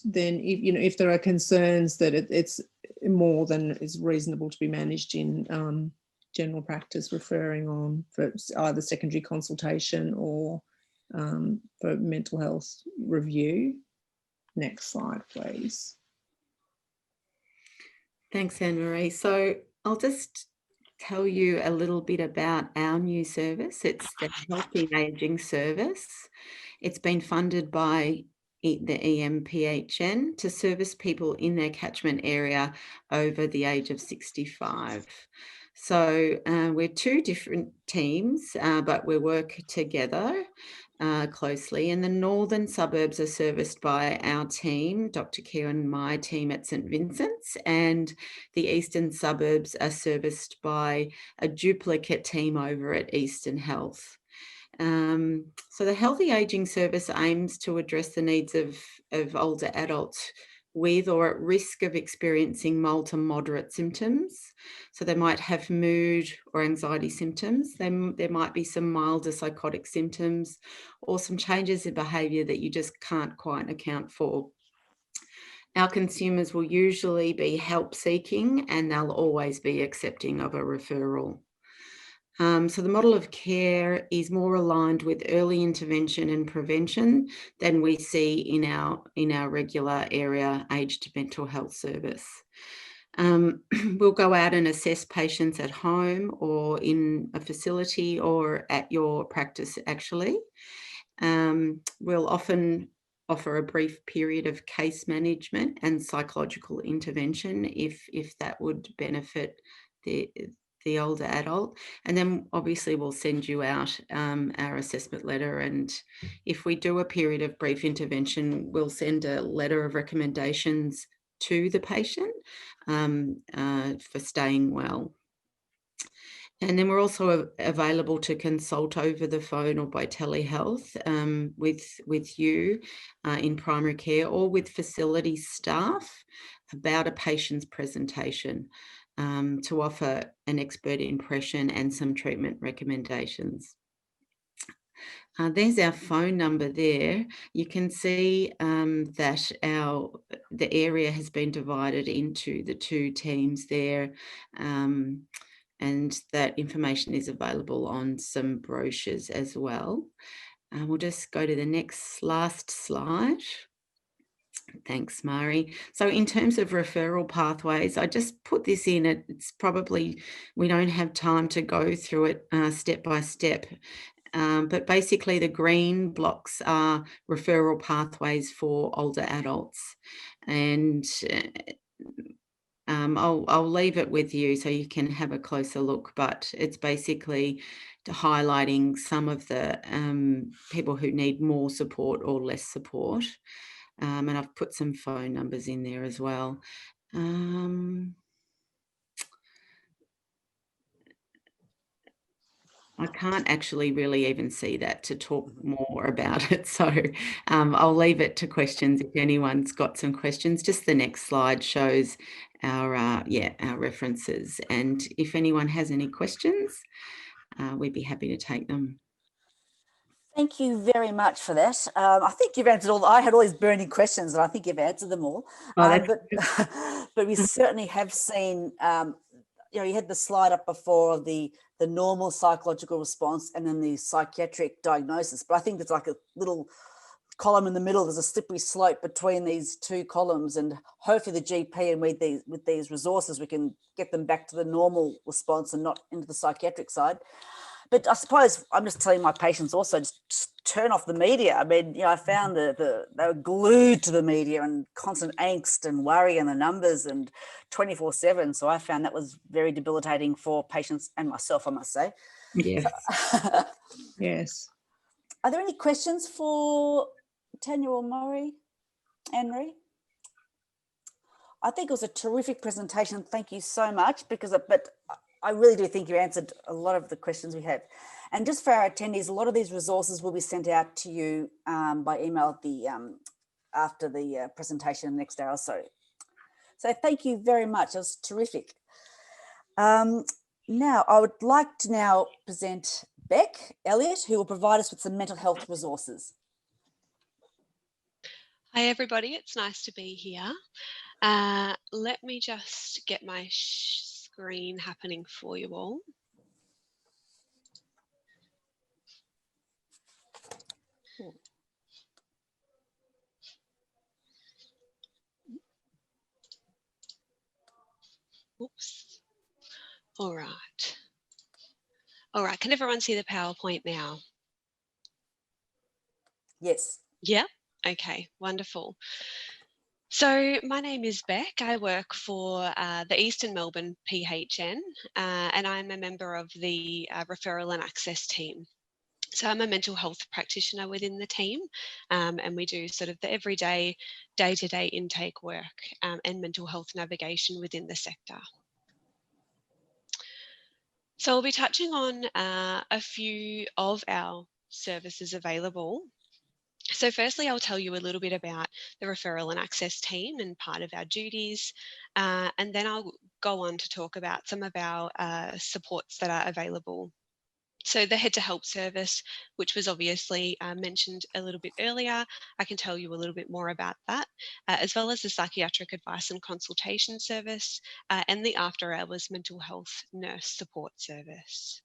S4: then if there are concerns that it's more than is reasonable to be managed in general practice, referring on for either secondary consultation or for mental health review. Next slide, please.
S5: Thanks, Anne-Marie. So I'll just tell you a little bit about our new service. It's the Healthy Ageing Service. It's been funded by the EMPHN to service people in their catchment area over the age of 65. So we're two different teams, but we work together closely. And the northern suburbs are serviced by our team, Dr. Keogh and my team at St Vincent's, and the eastern suburbs are serviced by a duplicate team over at Eastern Health. So the Healthy Ageing Service aims to address the needs of older adults with or at risk of experiencing mild to moderate symptoms. So they might have mood or anxiety symptoms. There might be some milder psychotic symptoms or some changes in behaviour that you just can't quite account for. Our consumers will usually be help seeking and they'll always be accepting of a referral. So the model of care is more aligned with early intervention and prevention than we see in our regular area aged mental health service. We'll go out and assess patients at home or in a facility or at your practice actually. We'll often offer a brief period of case management and psychological intervention if that would benefit the older adult, and then obviously we'll send you out our assessment letter, and if we do a period of brief intervention, we'll send a letter of recommendations to the patient for staying well. And then we're also available to consult over the phone or by telehealth with you in primary care or with facility staff about a patient's presentation. To offer an expert impression and some treatment recommendations. There's our phone number there. You can see that the area has been divided into the two teams there, and that information is available on some brochures as well. We'll just go to the last slide. Thanks, Mari. So in terms of referral pathways, I just put this in. It's probably, we don't have time to go through it step by step. But basically the green blocks are referral pathways for older adults. And I'll leave it with you so you can have a closer look, but it's basically highlighting some of the people who need more support or less support. And I've put some phone numbers in there as well. I can't actually really even see that to talk more about it. So I'll leave it to questions if anyone's got some questions. Just the next slide shows our references. And if anyone has any questions, we'd be happy to take them.
S2: Thank you very much for that. I think you've answered I had all these burning questions and I think you've answered them all. But we certainly have seen, you had the slide up before of the normal psychological response and then the psychiatric diagnosis. But I think there's like a little column in the middle. There's a slippery slope between these two columns, and hopefully the GP and with these resources, we can get them back to the normal response and not into the psychiatric side. But I suppose I'm just telling my patients also just turn off the media. I mean, I found they were glued to the media and constant angst and worry and the numbers and 24/7. So I found that was very debilitating for patients and myself, I must say.
S5: Yes.
S2: So,
S4: Yes.
S2: Are there any questions for Tanya or Anne-Marie? I think it was a terrific presentation. Thank you so much, but I really do think you answered a lot of the questions we had. And just for our attendees, a lot of these resources will be sent out to you by email after the presentation the next hour or so. So thank you very much. It was terrific. Now, I would like to now present Beck Elliott, who will provide us with some mental health resources.
S6: Hi everybody, it's nice to be here. Let me just get my screen happening for you all. Oops. All right. All right, can everyone see the PowerPoint now?
S2: Yes.
S6: Yeah? Okay, wonderful. So my name is Beck. I work for the Eastern Melbourne PHN, and I'm a member of the Referral and Access team. So I'm a mental health practitioner within the team, and we do sort of the everyday, day-to-day intake work and mental health navigation within the sector. So I'll be touching on a few of our services available. So firstly, I'll tell you a little bit about the Referral and Access team and part of our duties, and then I'll go on to talk about some of our supports that are available. So the Head to Help service, which was obviously mentioned a little bit earlier, I can tell you a little bit more about that, as well as the Psychiatric Advice and Consultation service and the After Hours Mental Health Nurse Support service.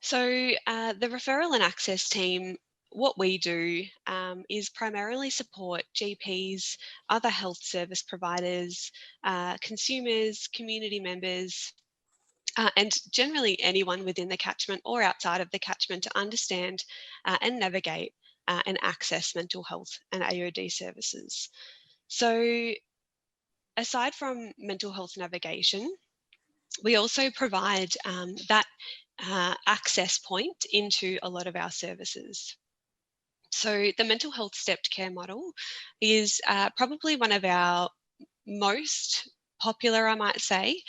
S6: So the Referral and Access team, what we do is primarily support GPs, other health service providers, consumers, community members, and generally anyone within the catchment or outside of the catchment to understand and navigate and access mental health and AOD services. So aside from mental health navigation, we also provide that access point into a lot of our services. So the mental health stepped care model is probably one of our most popular, I might say,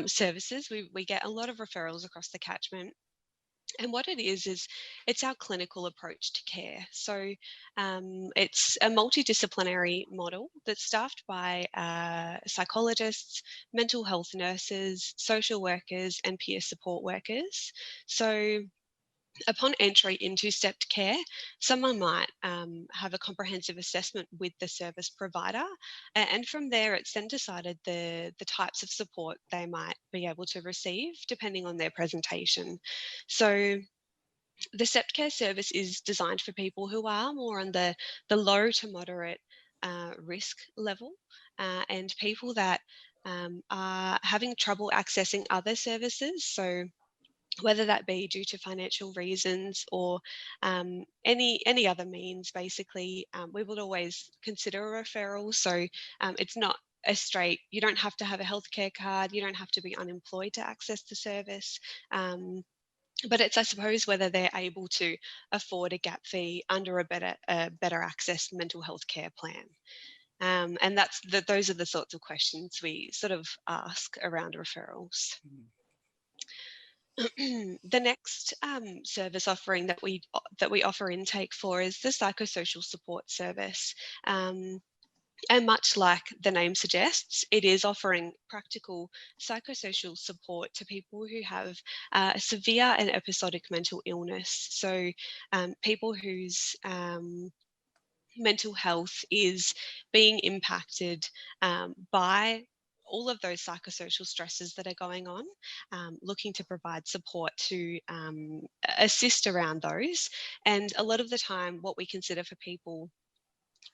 S6: services. We get a lot of referrals across the catchment. And what it is it's our clinical approach to care. So it's a multidisciplinary model that's staffed by psychologists, mental health nurses, social workers, and peer support workers. So upon entry into stepped care, someone might have a comprehensive assessment with the service provider, and from there it's then decided the types of support they might be able to receive depending on their presentation. So the stepped care service is designed for people who are more on the low to moderate risk level and people that are having trouble accessing other services. So whether that be due to financial reasons or any other means, basically, we would always consider a referral. So it's not a straight, you don't have to have a healthcare card, you don't have to be unemployed to access the service. But it's, I suppose, whether they're able to afford a gap fee under a better access mental health care plan. And those are the sorts of questions we sort of ask around referrals. The next service offering that we offer intake for is the psychosocial support service. And much like the name suggests, it is offering practical psychosocial support to people who have severe and episodic mental illness. So people whose mental health is being impacted by all of those psychosocial stresses that are going on, looking to provide support to assist around those. And a lot of the time, what we consider for people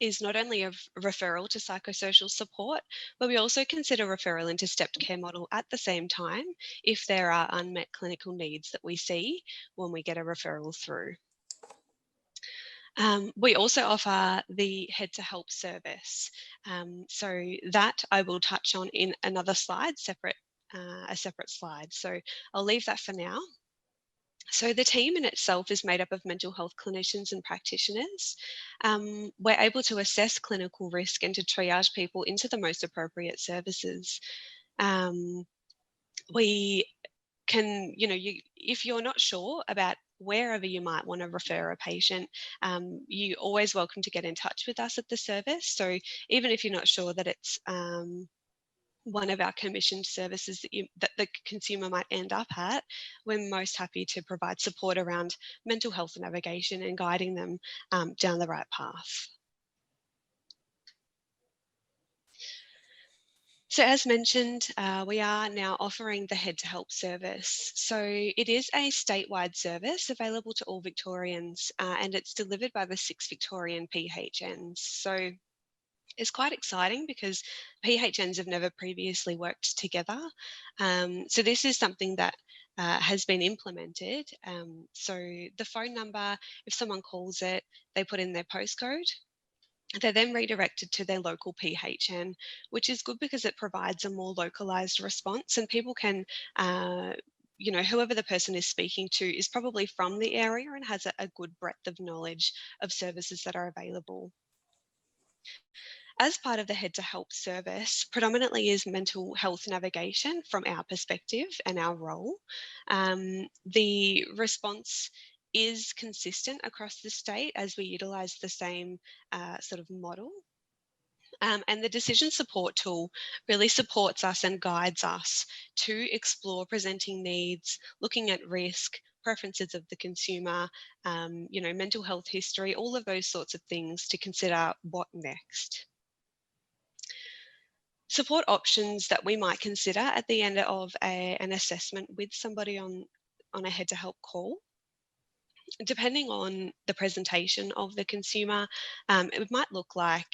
S6: is not only a referral to psychosocial support, but we also consider referral into stepped care model at the same time if there are unmet clinical needs that we see when we get a referral through. We also offer the Head to Help service. So that I will touch on in another slide, a separate slide. So I'll leave that for now. So the team in itself is made up of mental health clinicians and practitioners. We're able to assess clinical risk and to triage people into the most appropriate services. We can, if you're not sure about wherever you might want to refer a patient, you're always welcome to get in touch with us at the service. So even if you're not sure that it's one of our commissioned services that the consumer might end up at, we're most happy to provide support around mental health navigation and guiding them down the right path. So as mentioned, we are now offering the Head to Help service. So it is a statewide service available to all Victorians, and it's delivered by the 6 Victorian PHNs. So it's quite exciting because PHNs have never previously worked together. So this is something that has been implemented. So the phone number, if someone calls it, they put in their postcode. They're then redirected to their local PHN, which is good because it provides a more localised response, and people can, you know, whoever the person is speaking to is probably from the area and has a good breadth of knowledge of services that are available. As part of the Head to Help service, predominantly is mental health navigation from our perspective and our role. The response is consistent across the state as we utilise the same sort of model. And the decision support tool really supports us and guides us to explore presenting needs, looking at risk, preferences of the consumer, you know, mental health history, all of those sorts of things to consider what next. Support options that we might consider at the end of an assessment with somebody on a Head to Help call. Depending on the presentation of the consumer, it might look like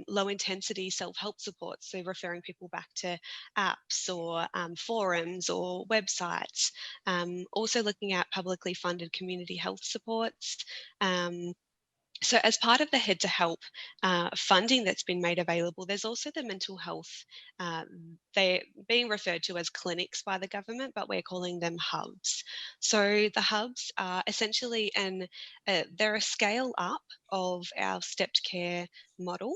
S6: low intensity self-help support, so referring people back to apps or forums or websites. Also looking at publicly funded community health supports. So as part of the Head to Help funding that's been made available, there's also the mental health. They're being referred to as clinics by the government, but we're calling them hubs. So the hubs are essentially they're a scale up of our stepped care model.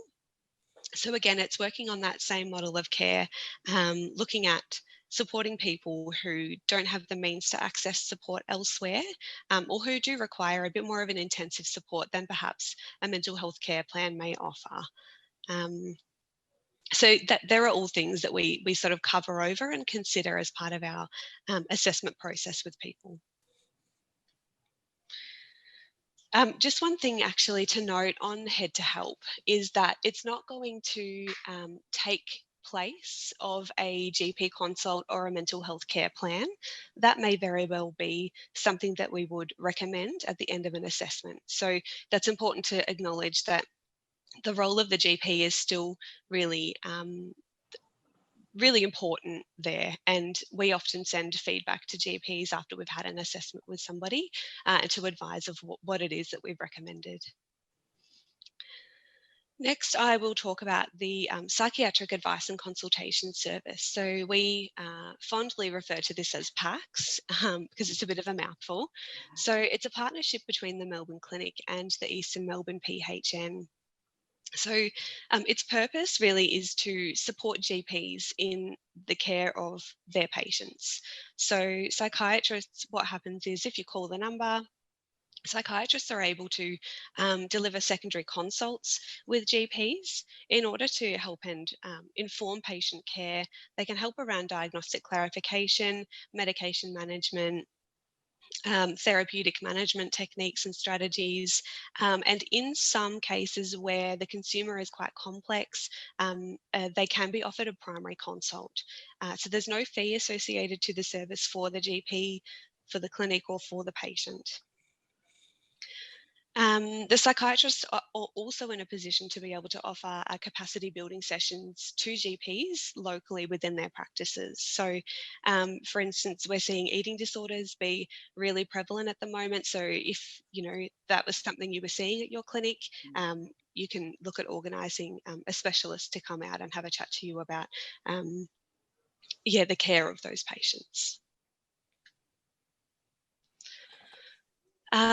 S6: So again, it's working on that same model of care, looking at supporting people who don't have the means to access support elsewhere, or who do require a bit more of an intensive support than perhaps a mental health care plan may offer. So there are all things that we sort of cover over and consider as part of our assessment process with people. Just one thing actually to note on Head to Help is that it's not going to take place of a GP consult or a mental health care plan. That may very well be something that we would recommend at the end of an assessment. So that's important to acknowledge that the role of the GP is still really really important there, and we often send feedback to GPs after we've had an assessment with somebody to advise of what it is that we've recommended. Next, I will talk about the Psychiatric Advice and Consultation Service. So we fondly refer to this as PACS because it's a bit of a mouthful. So it's a partnership between the Melbourne Clinic and the Eastern Melbourne PHN. So its purpose really is to support GPs in the care of their patients. So psychiatrists, what happens is if you call the number, psychiatrists are able to deliver secondary consults with GPs in order to help and inform patient care. They can help around diagnostic clarification, medication management, therapeutic management techniques and strategies, and in some cases where the consumer is quite complex, they can be offered a primary consult. So there's no fee associated to the service for the GP, for the clinic, or for the patient. The psychiatrists are also in a position to be able to offer capacity building sessions to GPs locally within their practices. So, for instance, we're seeing eating disorders be really prevalent at the moment. So if, you know, that was something you were seeing at your clinic, you can look at organising a specialist to come out and have a chat to you about, the care of those patients.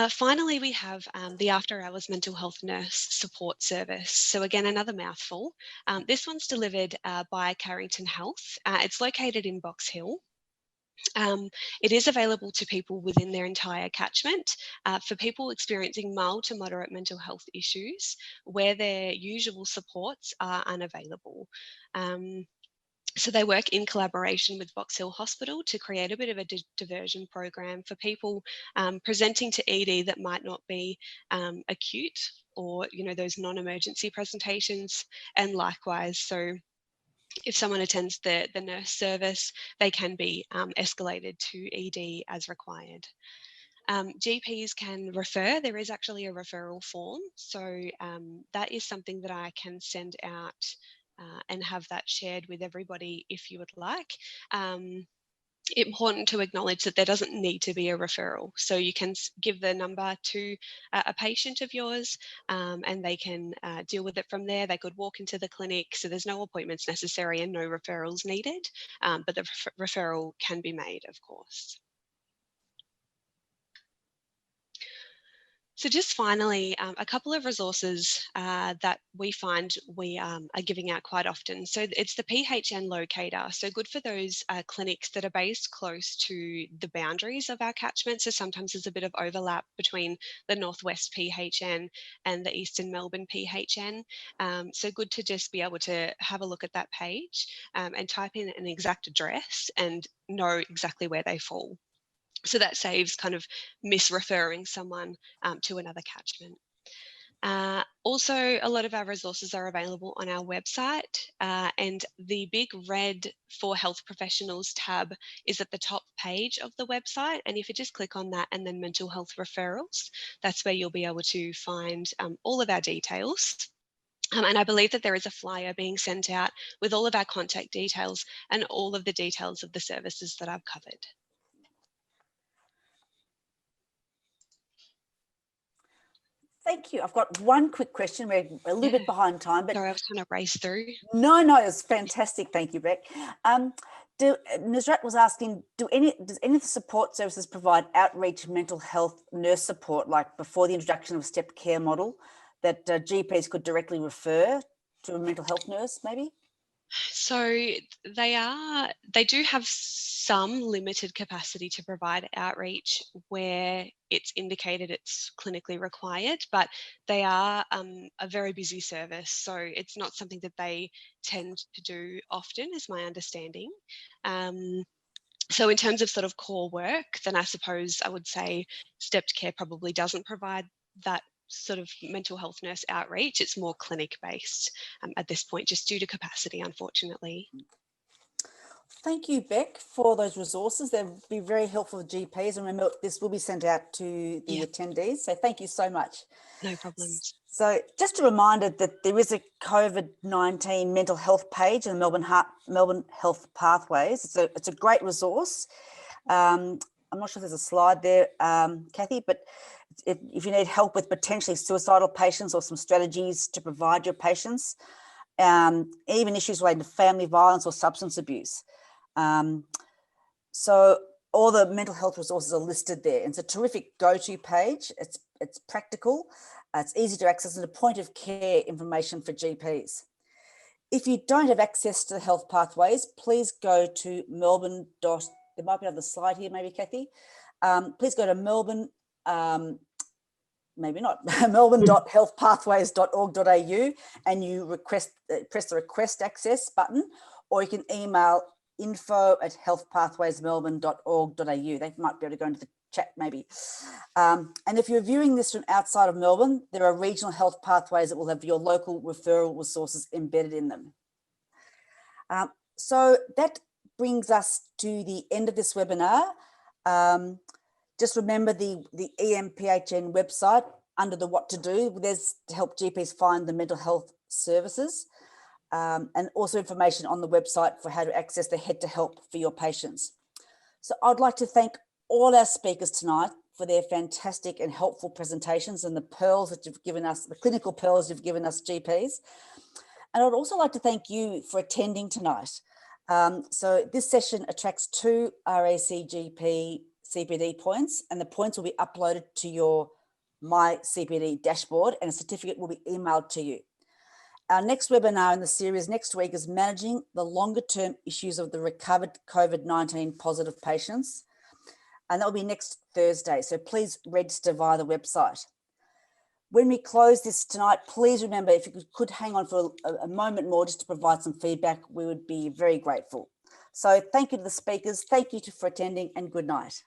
S6: Finally, we have the After Hours Mental Health Nurse Support Service. So again, another mouthful. This one's delivered by Carrington Health. It's located in Box Hill. It is available to people within their entire catchment for people experiencing mild to moderate mental health issues where their usual supports are unavailable. So they work in collaboration with Box Hill Hospital to create a bit of a diversion program for people presenting to ED that might not be acute, or, you know, those non-emergency presentations. And likewise, so if someone attends the nurse service, they can be escalated to ED as required. GPs can refer. There is actually a referral form. So that is something that I can send out and have that shared with everybody if you would like. Important to acknowledge that there doesn't need to be a referral. So you can give the number to a patient of yours and they can deal with it from there. They could walk into the clinic, so there's no appointments necessary and no referrals needed, but the referral can be made, of course. So just finally, a couple of resources that we find we are giving out quite often. So it's the PHN locator. So good for those clinics that are based close to the boundaries of our catchment. So sometimes there's a bit of overlap between the Northwest PHN and the Eastern Melbourne PHN. So good to just be able to have a look at that page and type in an exact address and know exactly where they fall. So that saves kind of misreferring someone to another catchment. Also, a lot of our resources are available on our website, and the big red For Health Professionals tab is at the top page of the website. And if you just click on that and then mental health referrals, that's where you'll be able to find all of our details. And I believe that there is a flyer being sent out with all of our contact details and all of the details of the services that I've covered.
S2: Thank you. I've got one quick question. We're a little bit behind time, but
S6: sorry, I was trying to race through.
S2: No, it's fantastic. Thank you, Beck. Nusrat was asking, does any of the support services provide outreach mental health nurse support, like before the introduction of a stepped care model, that GPs could directly refer to a mental health nurse, maybe?
S6: So they do have some limited capacity to provide outreach where it's indicated it's clinically required, but they are a very busy service. So it's not something that they tend to do often, is my understanding. So in terms of sort of core work, then I suppose I would say stepped care probably doesn't provide that sort of mental health nurse outreach. It's more clinic based at this point, just due to capacity, unfortunately.
S2: Thank you, Beck, for those resources. They'll be very helpful for GPs. And remember, this will be sent out to the attendees. So thank you so much.
S6: No problems.
S2: So just a reminder that there is a COVID-19 mental health page in the Melbourne Health Pathways. It's a great resource. I'm not sure if there's a slide there, Kathy, but if you need help with potentially suicidal patients or some strategies to provide your patients, even issues related to family violence or substance abuse. So all the mental health resources are listed there. It's a terrific go-to page. It's practical, it's easy to access, and a point of care information for GPs. If you don't have access to the health pathways, please go to Melbourne. There might be another slide here, maybe, Kathy. Please go to Melbourne, maybe not, melbourne.healthpathways.org.au, and you press the request access button, or you can email info@healthpathwaysmelbourne.org.au. They might be able to go into the chat maybe. And if you're viewing this from outside of Melbourne, there are regional health pathways that will have your local referral resources embedded in them. So that brings us to the end of this webinar. Just remember the EMPHN website under the what to do. There's to help GPs find the mental health services, and also information on the website for how to access the Head to Help for your patients. So I'd like to thank all our speakers tonight for their fantastic and helpful presentations and the pearls that you've given us, the clinical pearls you've given us GPs. And I'd also like to thank you for attending tonight. So this session attracts 2 RACGP CPD points, and the points will be uploaded to your My CPD dashboard, and a certificate will be emailed to you. Our next webinar in the series next week is managing the longer term issues of the recovered COVID-19 positive patients. And that will be next Thursday. So please register via the website. when we close this tonight, please remember, if you could hang on for a moment more just to provide some feedback, we would be very grateful. So thank you to the speakers, thank you for attending, and good night.